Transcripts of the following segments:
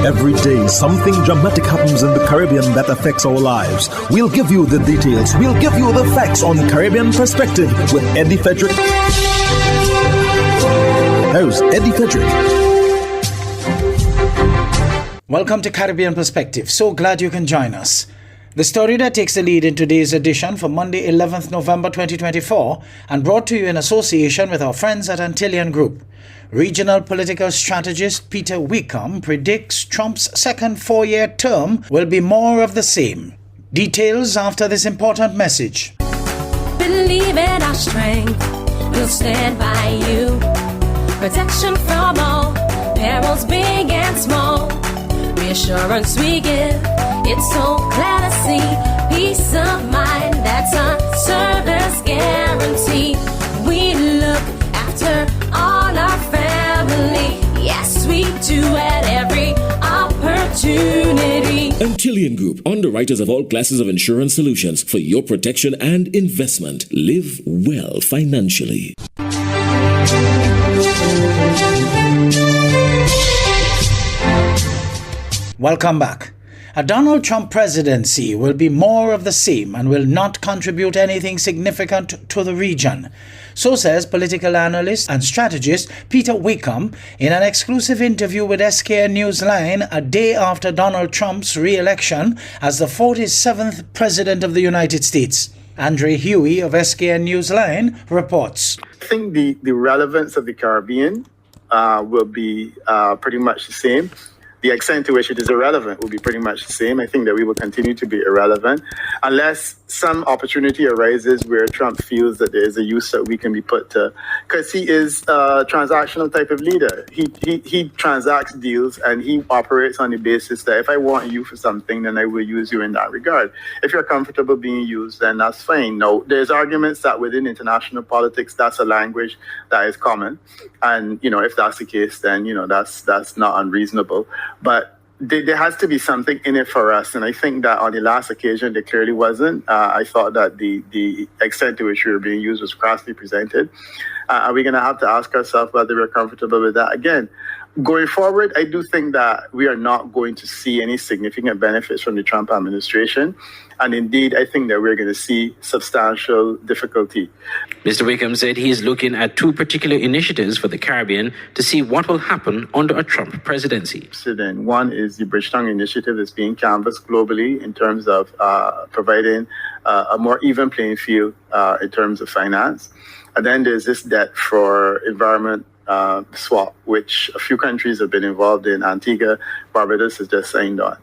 Every day, something dramatic happens in the Caribbean that affects our lives. We'll give you the details. We'll give you the facts on Caribbean Perspective with Eddie Frederick. Host Eddie Frederick. Welcome to Caribbean Perspective. So glad you can join us. The story that takes the lead in today's edition for Monday, 11th November 2024, and brought to you in association with our friends at Antillean Group. Regional political strategist Peter Wickham predicts Trump's second four-year term will be more of the same. Details after this important message. Believe in our strength, we'll stand by you. Protection from all, perils big and small. Reassurance we give, it's so clear to see. Peace of mind, that's our service guarantee. We look after all our family. Yes, we do at every opportunity. Antillean Group, underwriters of all classes of insurance solutions for your protection and investment. Live well financially. Welcome back. A Donald Trump presidency will be more of the same and will not contribute anything significant to the region. So says political analyst and strategist Peter Wickham in an exclusive interview with SKN Newsline a day after Donald Trump's re-election as the 47th President of the United States. Andre Huey of SKN Newsline reports. I think the relevance of the Caribbean will be pretty much the same. The extent to which it is irrelevant will be pretty much the same. I think that we will continue to be irrelevant unless some opportunity arises where Trump feels that there is a use that we can be put to, because he is a transactional type of leader. He transacts deals and he operates on the basis that if I want you for something, then I will use you in that regard. If you're comfortable being used, then that's fine. No, there's arguments that within international politics, that's a language that is common. And, if that's the case, then, that's not unreasonable. But there has to be something in it for us. And I think that on the last occasion, there clearly wasn't. I thought that the extent to which we were being used was crassly presented. Are we going to have to ask ourselves whether we're comfortable with that again? Going forward, I do think that we are not going to see any significant benefits from the Trump administration. And indeed, I think that we're going to see substantial difficulty. Mr. Wickham said he is looking at two particular initiatives for the Caribbean to see what will happen under a Trump presidency. One is the Bridgetown initiative that's being canvassed globally in terms of providing a more even playing field in terms of finance. And then there's this debt for environment swap, which a few countries have been involved in. Antigua, Barbados has just signed on.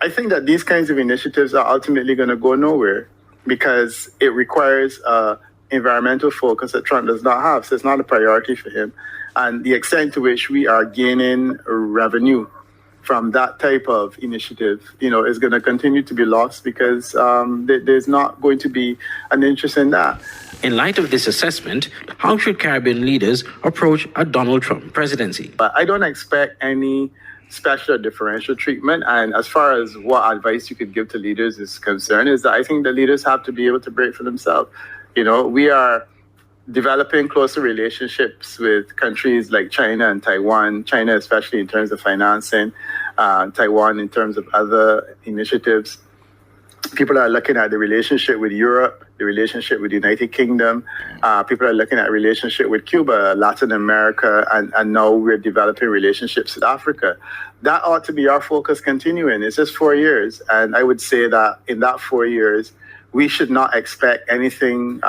I think that these kinds of initiatives are ultimately going to go nowhere because it requires environmental focus that Trump does not have. So it's not a priority for him. And the extent to which we are gaining revenue from that type of initiative, is going to continue to be lost because there's not going to be an interest in that. In light of this assessment, how should Caribbean leaders approach a Donald Trump presidency? But I don't expect any special or differential treatment. And as far as what advice you could give to leaders is concerned, is that I think the leaders have to be able to break for themselves. We are developing closer relationships with countries like China and Taiwan, China especially in terms of financing, Taiwan in terms of other initiatives. People are looking at the relationship with Europe, the relationship with the United Kingdom. People are looking at relationship with Cuba, Latin America, and now we're developing relationships with Africa. That ought to be our focus continuing. It's just 4 years. And I would say that in that 4 years, we should not expect anything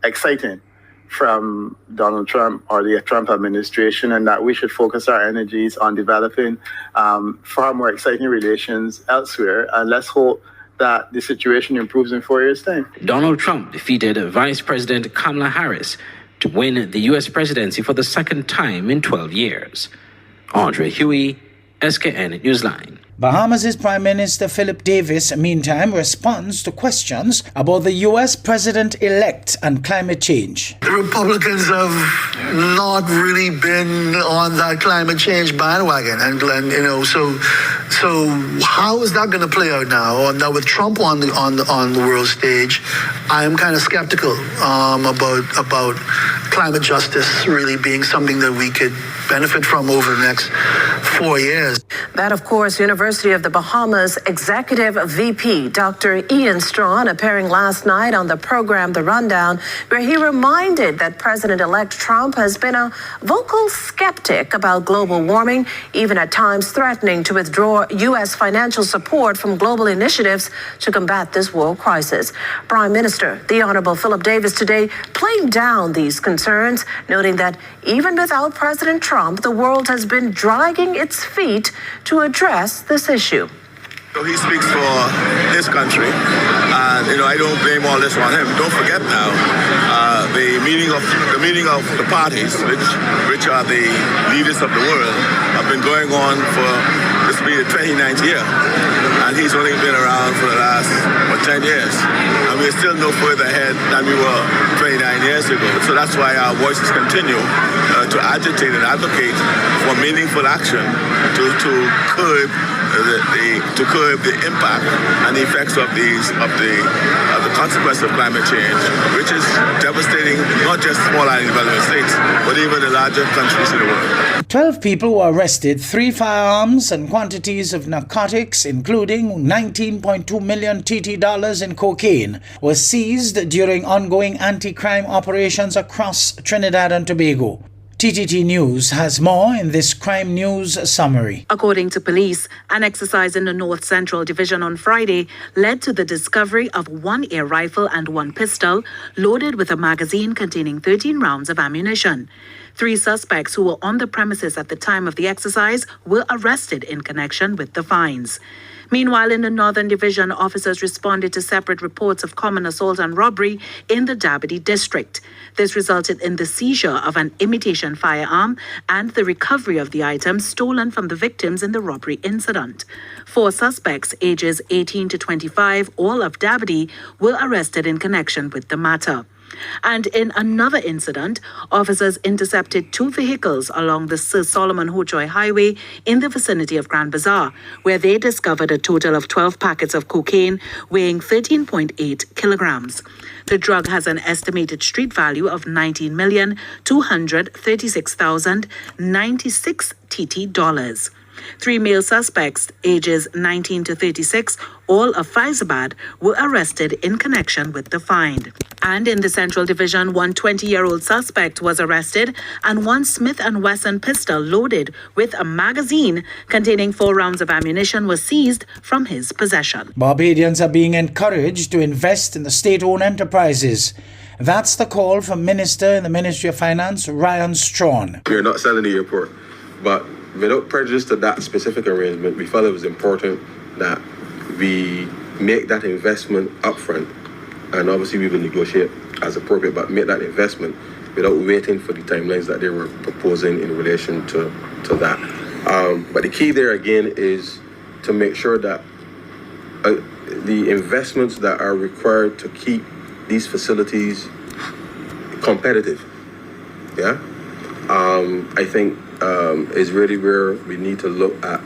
exciting from Donald Trump or the Trump administration, and that we should focus our energies on developing far more exciting relations elsewhere. And let's hope that the situation improves in 4 years' time. Donald Trump defeated Vice President Kamala Harris to win the U.S. presidency for the second time in 12 years. Andre Huey, SKN Newsline. Bahamas' Prime Minister Philip Davis, meantime, responds to questions about the U.S. President-elect and climate change. The Republicans have not really been on that climate change bandwagon, and so how is that going to play out now? Now with Trump on the world stage, I am kind of skeptical about climate justice really being something that we could benefit from over the next 4 years. That, of course, University of the Bahamas Executive VP Dr. Ian Strawn appearing last night on the program The Rundown, where he reminded that President-elect Trump has been a vocal skeptic about global warming, even at times threatening to withdraw U.S. financial support from global initiatives to combat this world crisis. Prime Minister, the Honorable Philip Davis, today played down these concerns, noting that even without President Trump, the world has been dragging its feet to address this issue. So he speaks for his country, and I don't blame all this on him. Don't forget now, the meeting of the parties, which are the leaders of the world, have been going on for this will be the 29th year, and he's only been around for the last 10 years, and we're still no further ahead than we were 29 years ago. So that's why our voices continue to agitate and advocate for meaningful action to curb the impact and the effects of the consequence of climate change, which is devastating not just small island developing states, but even the larger countries in the world. 12 people were arrested, 3 firearms and quantities of narcotics, including $19.2 million TT dollars in cocaine, were seized during ongoing anti-crime operations across Trinidad and Tobago. TTT News has more in this crime news summary. According to police, an exercise in the North Central Division on Friday led to the discovery of 1 air rifle and 1 pistol loaded with a magazine containing 13 rounds of ammunition. 3 suspects who were on the premises at the time of the exercise were arrested in connection with the finds. Meanwhile, in the Northern Division, officers responded to separate reports of common assault and robbery in the Dabity district. This resulted in the seizure of an imitation firearm and the recovery of the items stolen from the victims in the robbery incident. 4 suspects, ages 18 to 25, all of Dabity, were arrested in connection with the matter. And in another incident, officers intercepted 2 vehicles along the Sir Solomon Hochoy Highway in the vicinity of Grand Bazaar, where they discovered a total of 12 packets of cocaine weighing 13.8 kilograms. The drug has an estimated street value of $19,236,096 TT dollars. 3 male suspects, ages 19 to 36, all of Faizabad, were arrested in connection with the find. And in the Central Division, 1 20-year-old suspect was arrested and 1 Smith & Wesson pistol loaded with a magazine containing 4 rounds of ammunition was seized from his possession. Barbadians are being encouraged to invest in the state-owned enterprises. That's the call from Minister in the Ministry of Finance, Ryan Strawn. We're not selling the airport, but without prejudice to that specific arrangement, we felt it was important that we make that investment upfront, and obviously we will negotiate as appropriate, but make that investment without waiting for the timelines that they were proposing in relation to that. But the key there again is to make sure that the investments that are required to keep these facilities competitive, I think is really where we need to look at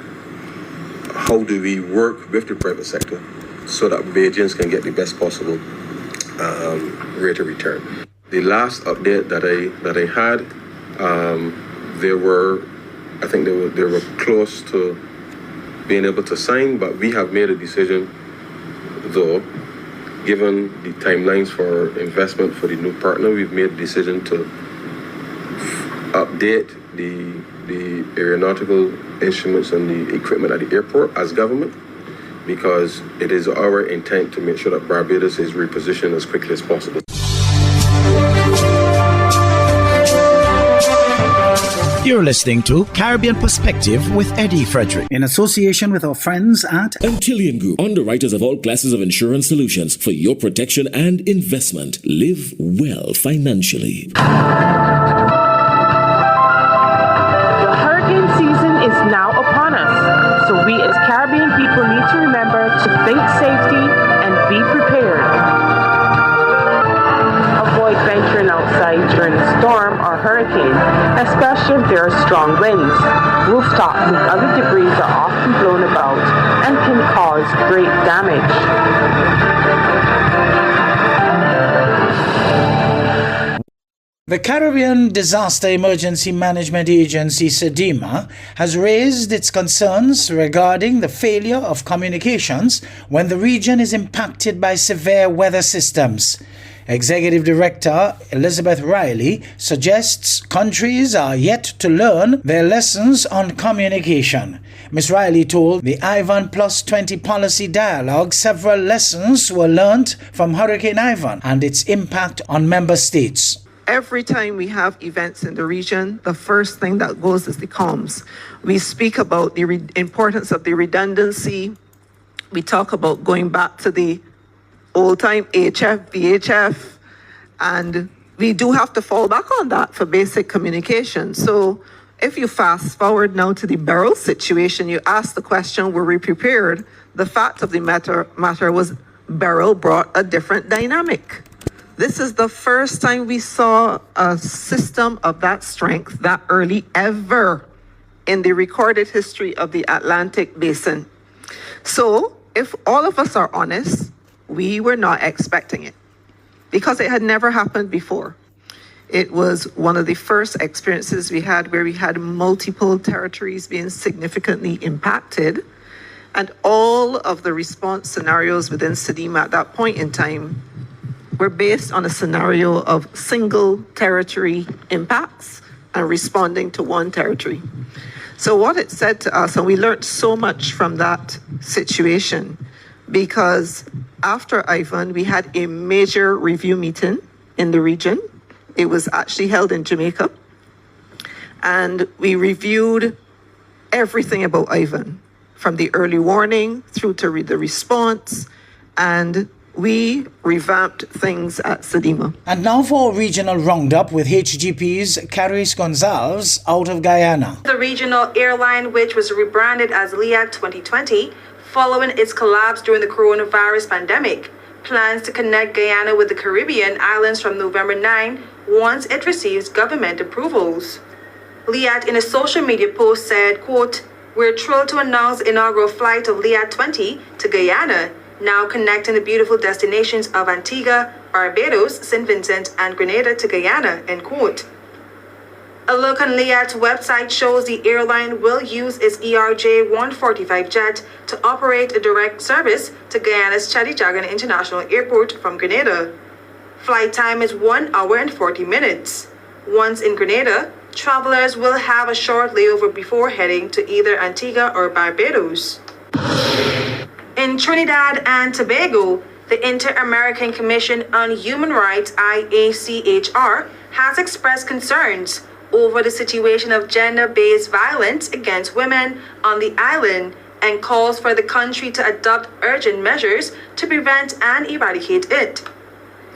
how do we work with the private sector so that Bajans can get the best possible rate of return. The last update that I had, they were close to being able to sign, but we have made a decision, though, given the timelines for investment for the new partner, we've made a decision to update the aeronautical instruments and the equipment at the airport as government, because it is our intent to make sure that Barbados is repositioned as quickly as possible. You're listening to Caribbean Perspective with Eddie Frederick, in association with our friends at Antillean Group, underwriters of all classes of insurance solutions for your protection and investment. Live well financially. Is now upon us, so we as Caribbean people need to remember to think safety and be prepared. Avoid venturing outside during a storm or hurricane, especially if there are strong winds. Rooftops and other debris are often blown about and can cause great damage. The Caribbean Disaster Emergency Management Agency, SEDIMA, has raised its concerns regarding the failure of communications when the region is impacted by severe weather systems. Executive Director Elizabeth Riley suggests countries are yet to learn their lessons on communication. Ms. Riley told the Ivan Plus 20 policy dialogue several lessons were learned from Hurricane Ivan and its impact on member states. Every time we have events in the region, the first thing that goes is the comms. We speak about the importance of the redundancy. We talk about going back to the old-time HF, VHF, and we do have to fall back on that for basic communication. So if you fast forward now to the Beryl situation, you ask the question, were we prepared? The fact of the matter was Beryl brought a different dynamic. This is the first time we saw a system of that strength that early ever in the recorded history of the Atlantic Basin. So if all of us are honest, we were not expecting it because it had never happened before. It was one of the first experiences we had where we had multiple territories being significantly impacted, and all of the response scenarios within SEDIMA at that point in time were based on a scenario of single territory impacts and responding to one territory. So what it said to us, and we learned so much from that situation, because after Ivan, we had a major review meeting in the region. It was actually held in Jamaica. And we reviewed everything about Ivan, from the early warning through to the response, and we revamped things at SEDIMA. And now for a regional roundup with HGP's Caris Gonzalez out of Guyana. The regional airline, which was rebranded as LIAC 2020, following its collapse during the coronavirus pandemic, plans to connect Guyana with the Caribbean islands from November 9 once it receives government approvals. LIAC in a social media post said, quote, "We're thrilled to announce the inaugural flight of LIAC 20 to Guyana, now connecting the beautiful destinations of Antigua, Barbados, St. Vincent, and Grenada to Guyana," end quote. A look on LIAC's website shows the airline will use its ERJ-145 jet to operate a direct service to Guyana's Chadijagan International Airport from Grenada. Flight time is 1 hour and 40 minutes. Once in Grenada, travelers will have a short layover before heading to either Antigua or Barbados. In Trinidad and Tobago, the Inter-American Commission on Human Rights, IACHR, has expressed concerns over the situation of gender-based violence against women on the island and calls for the country to adopt urgent measures to prevent and eradicate it.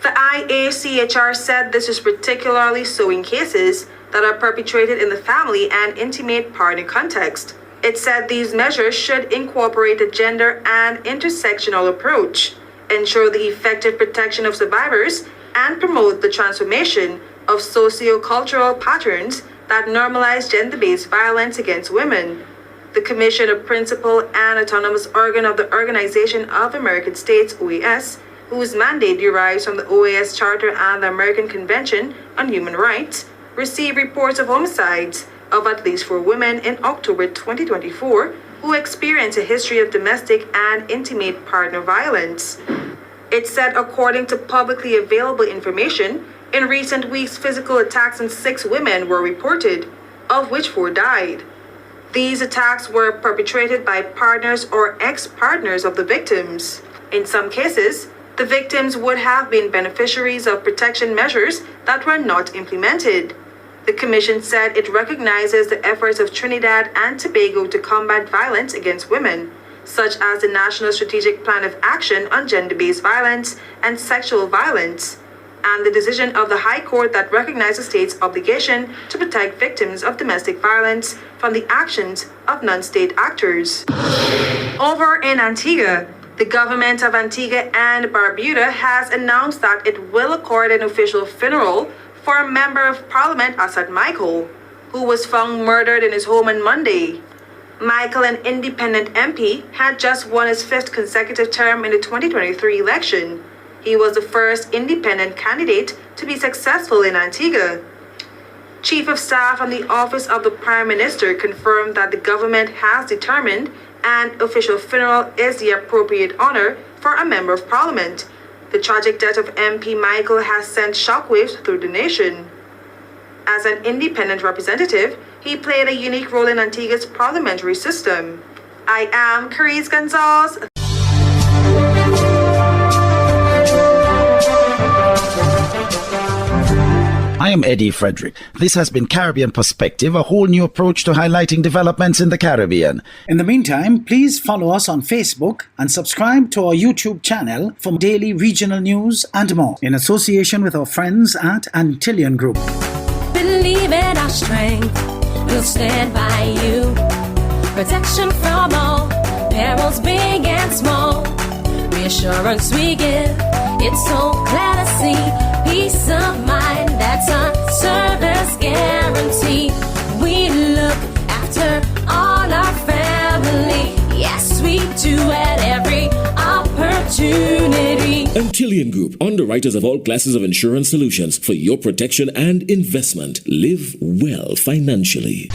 The IACHR said this is particularly so in cases that are perpetrated in the family and intimate partner context. It said these measures should incorporate a gender and intersectional approach, ensure the effective protection of survivors, and promote the transformation of socio-cultural patterns that normalize gender-based violence against women. The Commission, a principal and autonomous organ of the Organization of American States, OAS, whose mandate derives from the OAS Charter and the American Convention on Human Rights, received reports of homicides of at least 4 women in October 2024 who experienced a history of domestic and intimate partner violence. It said, according to publicly available information, in recent weeks, physical attacks on 6 women were reported, of which 4 died. These attacks were perpetrated by partners or ex-partners of the victims. In some cases, the victims would have been beneficiaries of protection measures that were not implemented. The Commission said it recognizes the efforts of Trinidad and Tobago to combat violence against women, such as the National Strategic Plan of Action on Gender-Based Violence and Sexual Violence, and the decision of the High Court that recognizes the state's obligation to protect victims of domestic violence from the actions of non-state actors. Over in Antigua, the government of Antigua and Barbuda has announced that it will accord an official funeral for a member of Parliament, Assad Michael, who was found murdered in his home on Monday. Michael, an independent MP, had just won his 5th consecutive term in the 2023 election. He was the first independent candidate to be successful in Antigua. Chief of Staff from the Office of the Prime Minister confirmed that the government has determined an official funeral is the appropriate honor for a Member of Parliament. The tragic death of MP Michael has sent shockwaves through the nation. As an independent representative, he played a unique role in Antigua's parliamentary system. I am Carice Gonzalez. I am Eddie Frederick. This has been Caribbean Perspective, a whole new approach to highlighting developments in the Caribbean. In the meantime, please follow us on Facebook and subscribe to our YouTube channel for daily regional news and more, in association with our friends at Antillian Group. Believe in our strength, we'll stand by you. Protection from all perils, big and small. Reassurance we give, it's so clear to see. Peace of mind, that's our service guarantee. We look after all our family. Yes, we do at every opportunity. Antillian Group, underwriters of all classes of insurance solutions for your protection and investment. Live well financially.